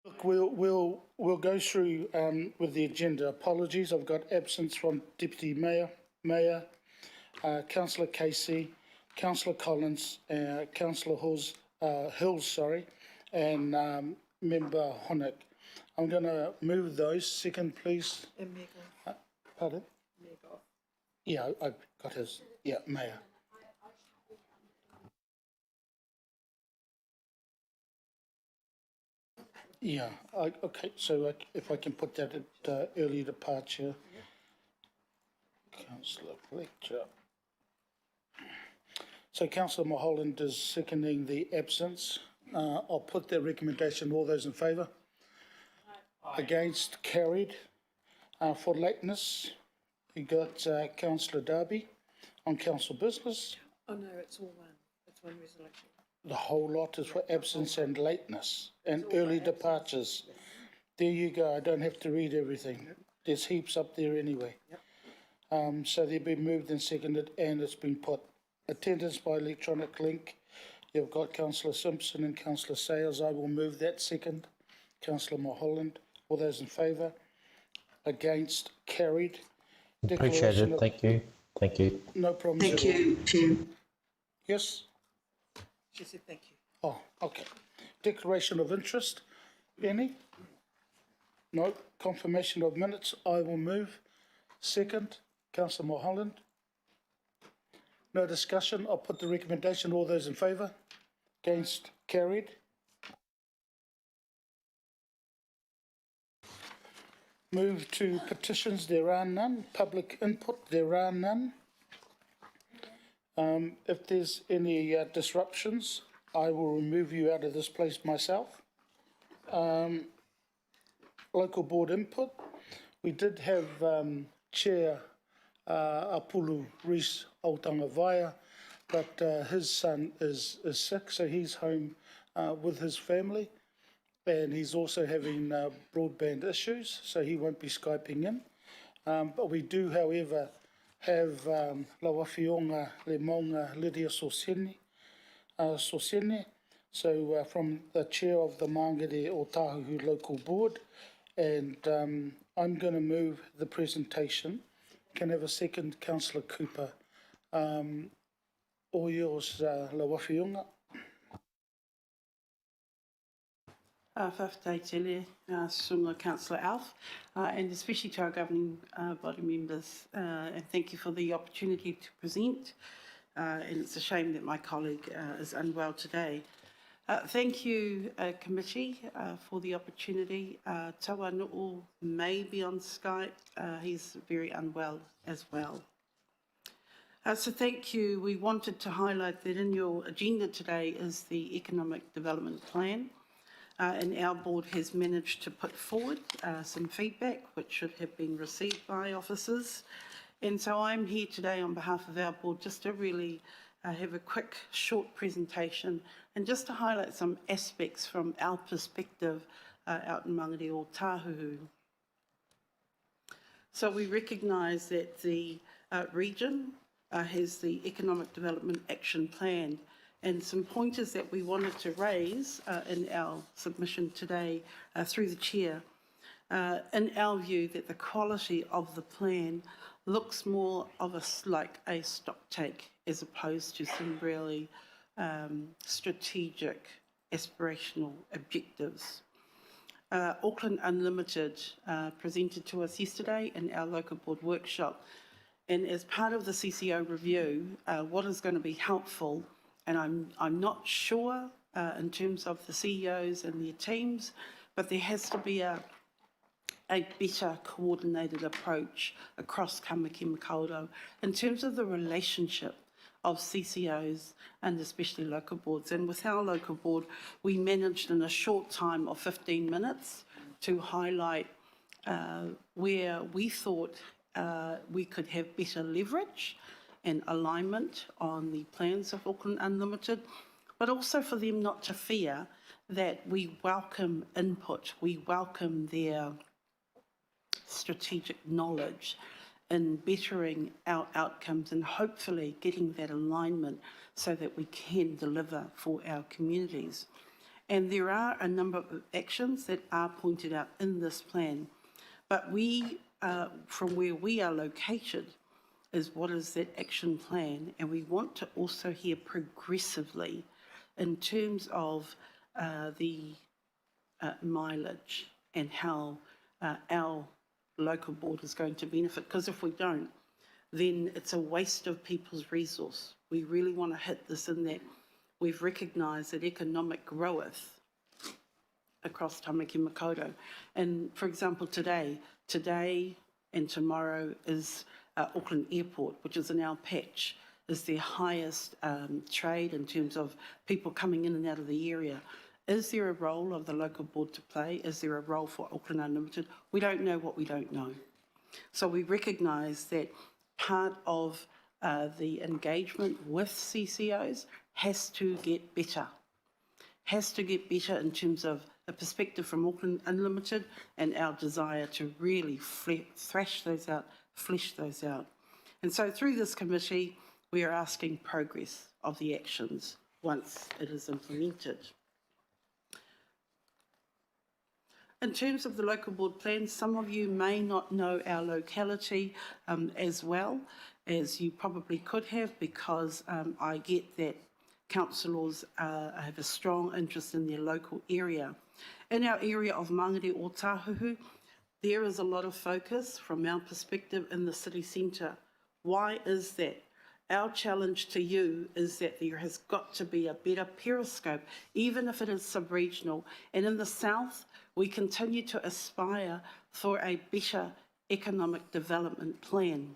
Look, we'll go through with the agenda. Apologies, I've got absence from Deputy Mayor, Councillor Casey, Councillor Collins, Councillor Hills, and Member Honeck. I'm going to move those. Second, please. And Meg. Pardon? Meg off. Yeah, I've got his. Yeah, Mayor. Yeah, okay, so if I can put that at early departure. Councillor Fletcher. So Councillor Mulholland is seconding the absence. I'll put that recommendation. All those in favour? Against? Carried. For lateness, we got Councillor Darby on council business. Oh no, it's all one. It's one resolution. The whole lot is for absence and lateness and early departures. There you go. I don't have to read everything. There's heaps up there anyway. So they've been moved and seconded, and it's been put. Attendance by electronic link. You've got Councillor Simpson and Councillor Sayers. I will move that second. Councillor Mulholland. All those in favour? Against? Carried. Appreciate it. Thank you. Thank you. No problem. Thank you, Chair. Yes? She said thank you. Oh, okay. Declaration of interest. Any? No. Confirmation of minutes. I will move. Second. Councillor Mulholland. No discussion. I'll put the recommendation. All those in favour? Against? Carried. Move to petitions. There are none. Public input. There are none. If there's any disruptions, I will remove you out of this place myself. Local board input. We did have Chair Apulu Rees Autangavaia, but his son is sick, so he's home with his family, and he's also having broadband issues, so he won't be Skyping in. But we do, however, have Lawawhionga Le Maunga Lydia Sosene, so from the chair of the Mangere Otahuhu Local Board, and I'm going to move the presentation. Can I have a second, Councillor Cooper? All yours, Lawawhionga. Whawhai tele, Sunga Councillor Alf, and especially to our governing body members, and thank you for the opportunity to present. And it's a shame that my colleague is unwell today. Thank you, committee, for the opportunity. Tawa Nu'u may be on Skype. He's very unwell as well. So thank you. We wanted to highlight that in your agenda today is the Economic Development Plan. And our board has managed to put forward some feedback which should have been received by officers. And so I'm here today on behalf of our board just to really have a quick short presentation and just to highlight some aspects from our perspective out in Mangere o Tāhuhu. So we recognise that the region has the Economic Development Action Plan, and some pointers that we wanted to raise in our submission today through the chair. In our view, that the quality of the plan looks more of like a stock take as opposed to some really strategic, aspirational objectives. Auckland Unlimited presented to us yesterday in our local board workshop, and as part of the CCO review, what is going to be helpful, and I'm not sure in terms of the CEOs and their teams, but there has to be a better coordinated approach across Kamaki Makaurau in terms of the relationship of CCOs and especially local boards. And with our local board, we managed in a short time of 15 minutes to highlight where we thought we could have better leverage and alignment on the plans of Auckland Unlimited, but also for them not to fear that we welcome input, we welcome their strategic knowledge in bettering our outcomes and hopefully getting that alignment so that we can deliver for our communities. And there are a number of actions that are pointed out in this plan. But we, from where we are located, is what is that action plan? And we want to also hear progressively in terms of the mileage and how our local board is going to benefit. Because if we don't, then it's a waste of people's resource. We really want to hit this in that we've recognised that economic growth across Tamaki Makaurau. And for example, today and tomorrow is Auckland Airport, which is in our patch, is their highest trade in terms of people coming in and out of the area. Is there a role of the local board to play? Is there a role for Auckland Unlimited? We don't know what we don't know. So we recognise that part of the engagement with CCOs has to get better. Has to get better in terms of a perspective from Auckland Unlimited and our desire to really thrash those out, flesh those out. And so through this committee, we are asking progress of the actions once it is implemented. In terms of the local board plan, some of you may not know our locality as well as you probably could have, because I get that councillors have a strong interest in their local area. In our area of Mangere o Tāhuhu, there is a lot of focus from our perspective in the city centre. Why is that? Our challenge to you is that there has got to be a better periscope, even if it is sub-regional. And in the south, we continue to aspire for a better economic development plan.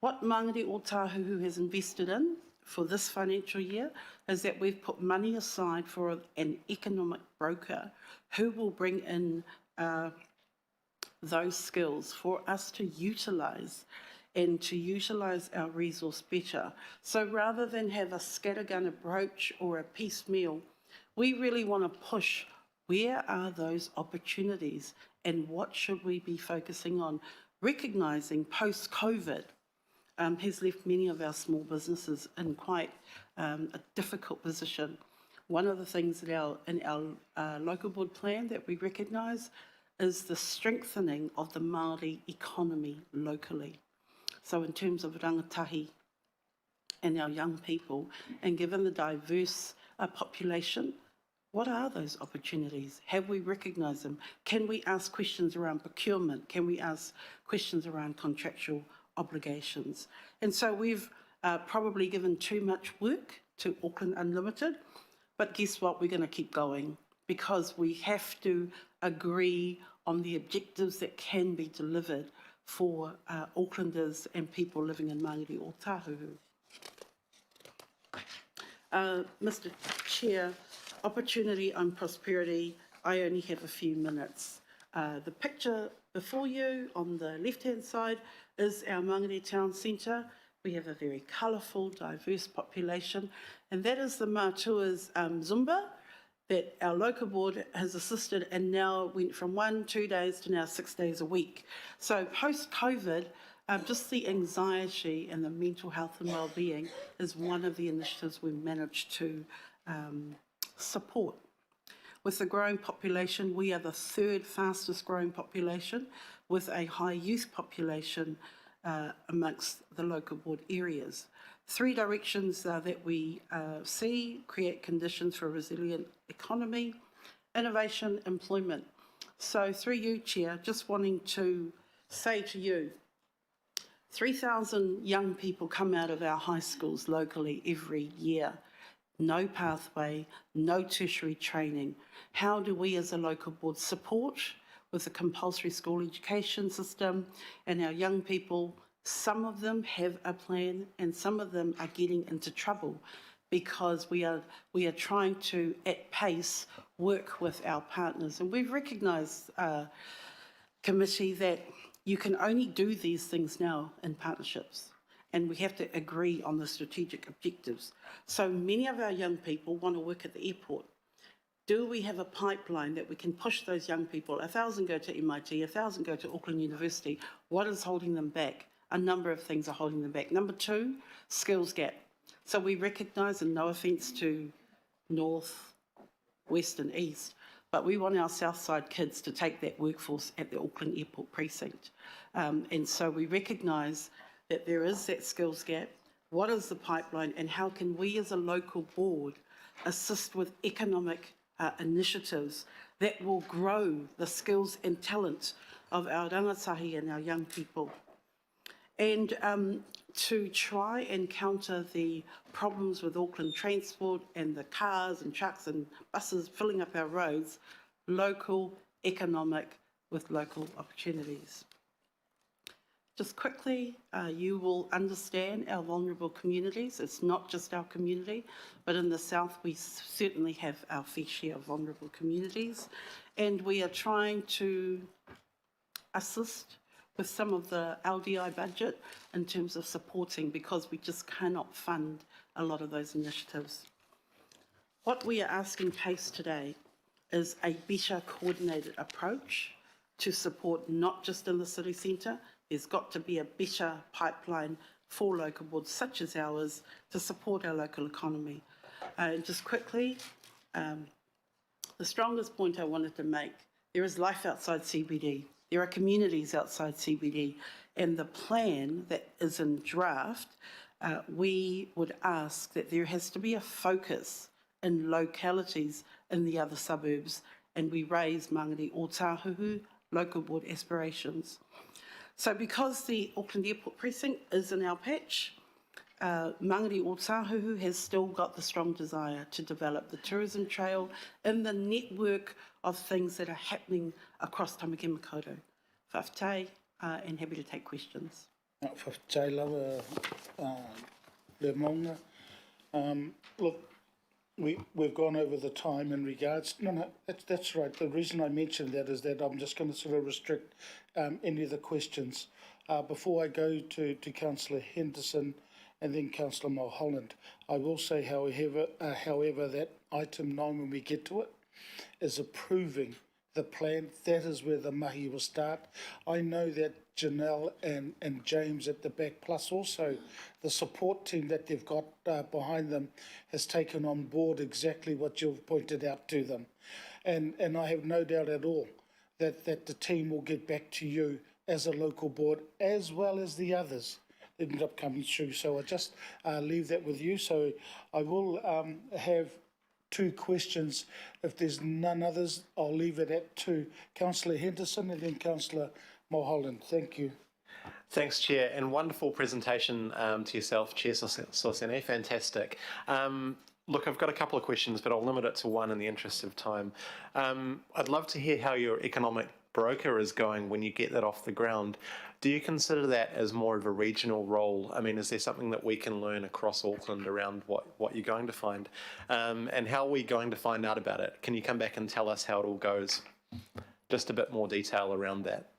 What Mangere o Tāhuhu has invested in for this financial year is that we've put money aside for an economic broker who will bring in those skills for us to utilise and to utilise our resource better. So rather than have a scattergun approach or a piecemeal, we really want to push where are those opportunities and what should we be focusing on, recognising post-COVID has left many of our small businesses in quite a difficult position. One of the things that in our local board plan that we recognise is the strengthening of the Māori economy locally. So in terms of rangatahi and our young people, and given the diverse population, what are those opportunities? Have we recognised them? Can we ask questions around procurement? Can we ask questions around contractual obligations? And so we've probably given too much work to Auckland Unlimited, but guess what? We're going to keep going because we have to agree on the objectives that can be delivered for Aucklanders and people living in Mangere o Tāhuhu. Mr. Chair, opportunity and prosperity, I only have a few minutes. The picture before you on the left-hand side is our Mangere Town Centre. We have a very colourful, diverse population, and that is the Mātua's Zumba that our local board has assisted and now went from 1-2 days to now 6 days a week. So post-COVID, just the anxiety and the mental health and well-being is one of the initiatives we managed to support. With the growing population, we are the third fastest growing population with a high youth population amongst the local board areas. 3 directions that we see: create conditions for a resilient economy, innovation, employment. So through you, Chair, just wanting to say to you, 3,000 young people come out of our high schools locally every year. No pathway, no tertiary training. How do we as a local board support with the compulsory school education system and our young people? Some of them have a plan and some of them are getting into trouble because we are trying to, at pace, work with our partners. And we've recognised, committee, that you can only do these things now in partnerships, and we have to agree on the strategic objectives. So many of our young people want to work at the airport. Do we have a pipeline that we can push those young people? 1,000 go to MIT, 1,000 go to Auckland University. What is holding them back? A number of things are holding them back. Number 2, skills gap. So we recognise, and no offence to North, west and east, but we want our south side kids to take that workforce at the Auckland Airport precinct. And so we recognise that there is that skills gap. What is the pipeline, and how can we as a local board assist with economic initiatives that will grow the skills and talent of our rangatahi and our young people? And to try and counter the problems with Auckland transport and the cars and trucks and buses filling up our roads, local, economic, with local opportunities. Just quickly, you will understand our vulnerable communities. It's not just our community, but in the south we certainly have our fair share of vulnerable communities, and we are trying to assist with some of the LDI budget in terms of supporting, because we just cannot fund a lot of those initiatives. What we are asking PACE today is a better coordinated approach to support not just in the city centre. There's got to be a better pipeline for local boards such as ours to support our local economy. And just quickly, the strongest point I wanted to make, there is life outside CBD. There are communities outside CBD, and the plan that is in draft, we would ask that there has to be a focus in localities in the other suburbs, and we raise Mangere o Tāhuhu local board aspirations. So because the Auckland Airport precinct is in our patch, Mangere o Tāhuhu has still got the strong desire to develop the tourism trail and the network of things that are happening across Tamaki Makaurau. Whawhtai, and happy to take questions. Whawhtai lawa, le maunga. Look, we've gone over the time in regards. No, that's right. The reason I mentioned that is that I'm just going to sort of restrict any of the questions. Before I go to Councillor Henderson and then Councillor Mulholland, I will say, however, that item 9, when we get to it, is approving the plan. That is where the mahi will start. I know that Janelle and James at the back, plus also the support team that they've got behind them, has taken on board exactly what you've pointed out to them. And I have no doubt at all that the team will get back to you as a local board, as well as the others that end up coming through. So I just leave that with you. So I will have 2 questions. If there's none others, I'll leave it at 2. Councillor Henderson and then Councillor Mulholland. Thank you. Thanks, Chair, and wonderful presentation to yourself, Chair Sosene. Fantastic. Look, I've got a couple of questions, but I'll limit it to one in the interest of time. I'd love to hear how your economic broker is going when you get that off the ground. Do you consider that as more of a regional role? I mean, is there something that we can learn across Auckland around what you're going to find? And how are we going to find out about it? Can you come back and tell us how it all goes? Just a bit more detail around that.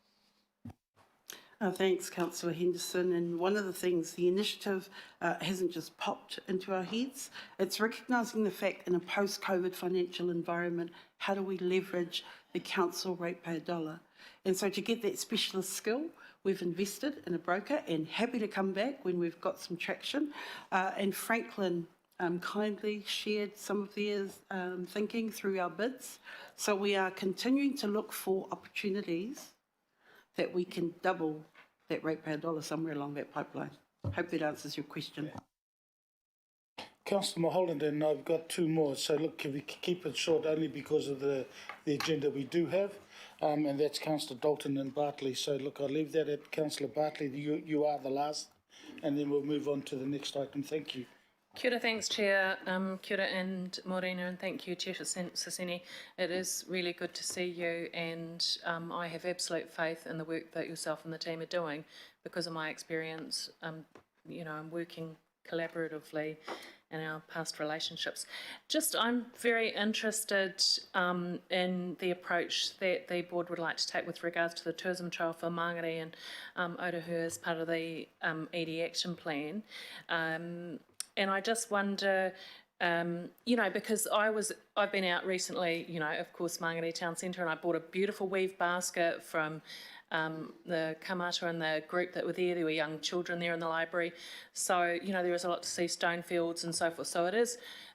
Thanks, Councillor Henderson. And one of the things, the initiative hasn't just popped into our heads. It's recognising the fact in a post-COVID financial environment, how do we leverage the council ratepayer dollar? And so to get that specialist skill, we've invested in a broker, and happy to come back when we've got some traction. And Franklin kindly shared some of their thinking through our bids. So we are continuing to look for opportunities that we can double that ratepayer dollar somewhere along that pipeline. Hope that answers your question. Councillor Mulholland, and I've got 2 more. So look, if we keep it short, only because of the agenda we do have, and that's Councillor Dalton and Bartley. So look, I'll leave that at Councillor Bartley. You are the last, and then we'll move on to the next item. Thank you. Kia ora, thanks, Chair. Kia ora and Morena, and thank you, Chair Sosene. It is really good to see you, and I have absolute faith in the work that yourself and the team are doing because of my experience. You know, I'm working collaboratively in our past relationships. I'm very interested in the approach that the board would like to take with regards to the tourism trail for Mangere and Otahuhu as part of the ED action plan. And I just wonder, you know, because I've been out recently, you know, of course, Mangere Town Centre, and I bought a beautiful weave basket from the kamata and the group that were there were young children there in the library. So, you know, there was a lot to see, stone fields and so forth. So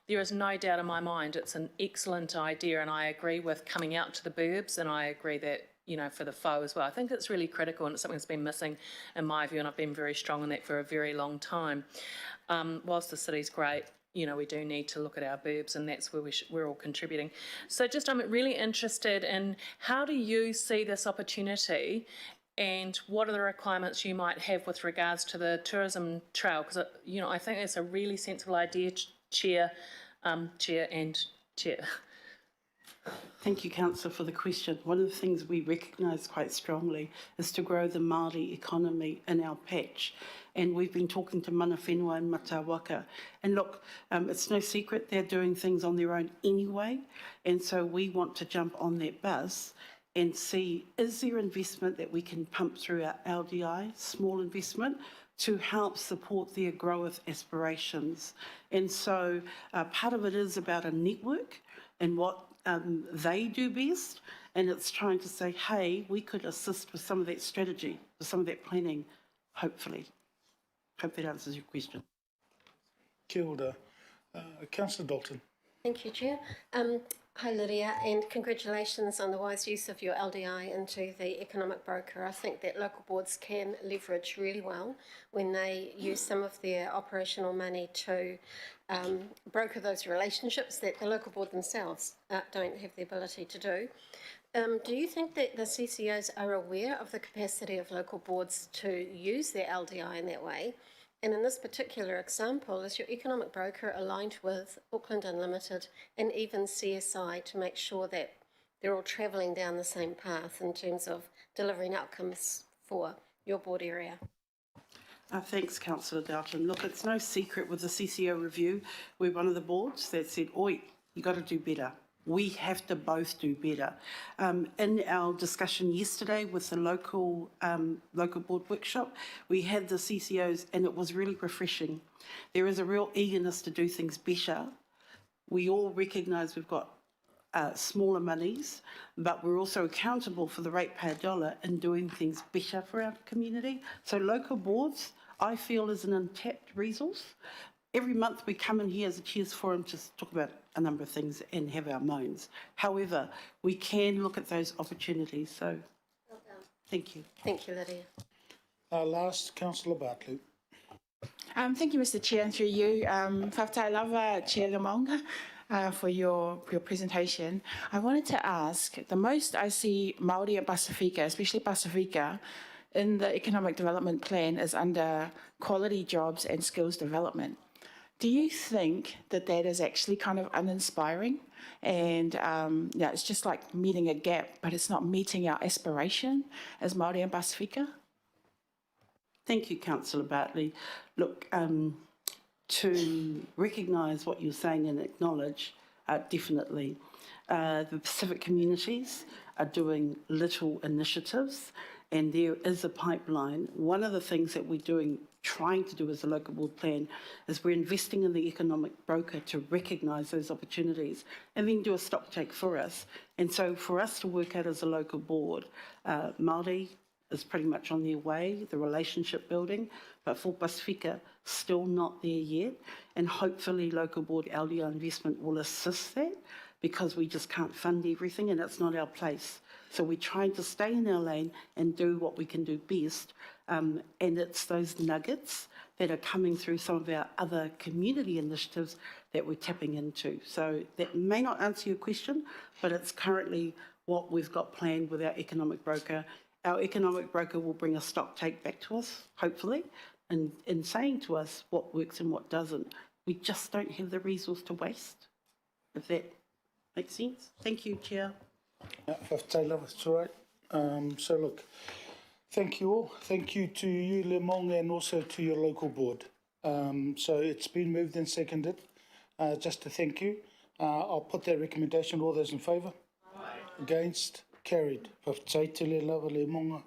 there is no doubt in my mind it's an excellent idea, and I agree with coming out to the burbs, and I agree that, you know, for the foe as well. I think it's really critical, and it's something that's been missing in my view, and I've been very strong on that for a very long time. Whilst the city's great, you know, we do need to look at our burbs, and that's where we're all contributing. So just I'm really interested in how do you see this opportunity, and what are the requirements you might have with regards to the tourism trail? Because, you know, I think it's a really sensible idea, Chair. Thank you, Councillor, for the question. One of the things we recognise quite strongly is to grow the Māori economy in our patch. And we've been talking to mana whenua and Matawaka. And look, it's no secret they're doing things on their own anyway. And so we want to jump on that bus and see, is there investment that we can pump through our LDI, small investment, to help support their growth aspirations. And so part of it is about a network and what they do best, and it's trying to say, hey, we could assist with some of that strategy, with some of that planning, hopefully. Hope that answers your question. Kia ora. Councillor Dalton. Thank you, Chair. Hi, Lydia, and congratulations on the wise use of your LDI into the economic broker. I think that local boards can leverage really well when they use some of their operational money to broker those relationships that the local board themselves don't have the ability to do. Do you think that the CCOs are aware of the capacity of local boards to use their LDI in that way? And in this particular example, is your economic broker aligned with Auckland Unlimited and even CSI to make sure that they're all travelling down the same path in terms of delivering outcomes for your board area? Thanks, Councillor Dalton. Look, it's no secret with the CCO review, we're one of the boards that said, oi, you got to do better. We have to both do better. In our discussion yesterday with the local board workshop, we had the CCOs and it was really refreshing. There is a real eagerness to do things better. We all recognise we've got smaller monies, but we're also accountable for the ratepayer dollar in doing things better for our community. So local boards, I feel, is an untapped resource. Every month we come in here as a Chairs Forum to talk about a number of things and have our moans. However, we can look at those opportunities. So, Well done. thank you. Thank you, Lydia. Last, Councillor Bartley. Thank you, Mr. Chair, and through you, whakatau lava, Chair Lamong, for your presentation. I wanted to ask, the most I see Māori and Pasifika, especially Pasifika, in the economic development plan is under quality jobs and skills development. Do you think that that is actually kind of uninspiring? And yeah, it's just like meeting a gap, but it's not meeting our aspiration as Māori and Pasifika? Thank you, Councillor Bartley. Look, to recognise what you're saying and acknowledge, definitely. The Pacific communities are doing little initiatives, and there is a pipeline. One of the things that we're trying to do as a local board plan is we're investing in the economic broker to recognise those opportunities and then do a stock take for us. And so for us to work out as a local board, Māori is pretty much on their way, the relationship building, but for Pasifika, still not there yet. And hopefully local board LDI investment will assist that, because we just can't fund everything and it's not our place. So we're trying to stay in our lane and do what we can do best. And it's those nuggets that are coming through some of our other community initiatives that we're tapping into. So that may not answer your question, but it's currently what we've got planned with our economic broker. Our economic broker will bring a stock take back to us, hopefully, and saying to us what works and what doesn't. We just don't have the resource to waste, if that makes sense. Thank you, Chair. Yeah, whakatau lava, it's all right. So look, thank you all. Thank you to you, Le Mong, and also to your local board. So it's been moved and seconded. Just to thank you. I'll put that recommendation. All those in favour? Aye. Against? Carried. Whakatau te le lava, Le Monga.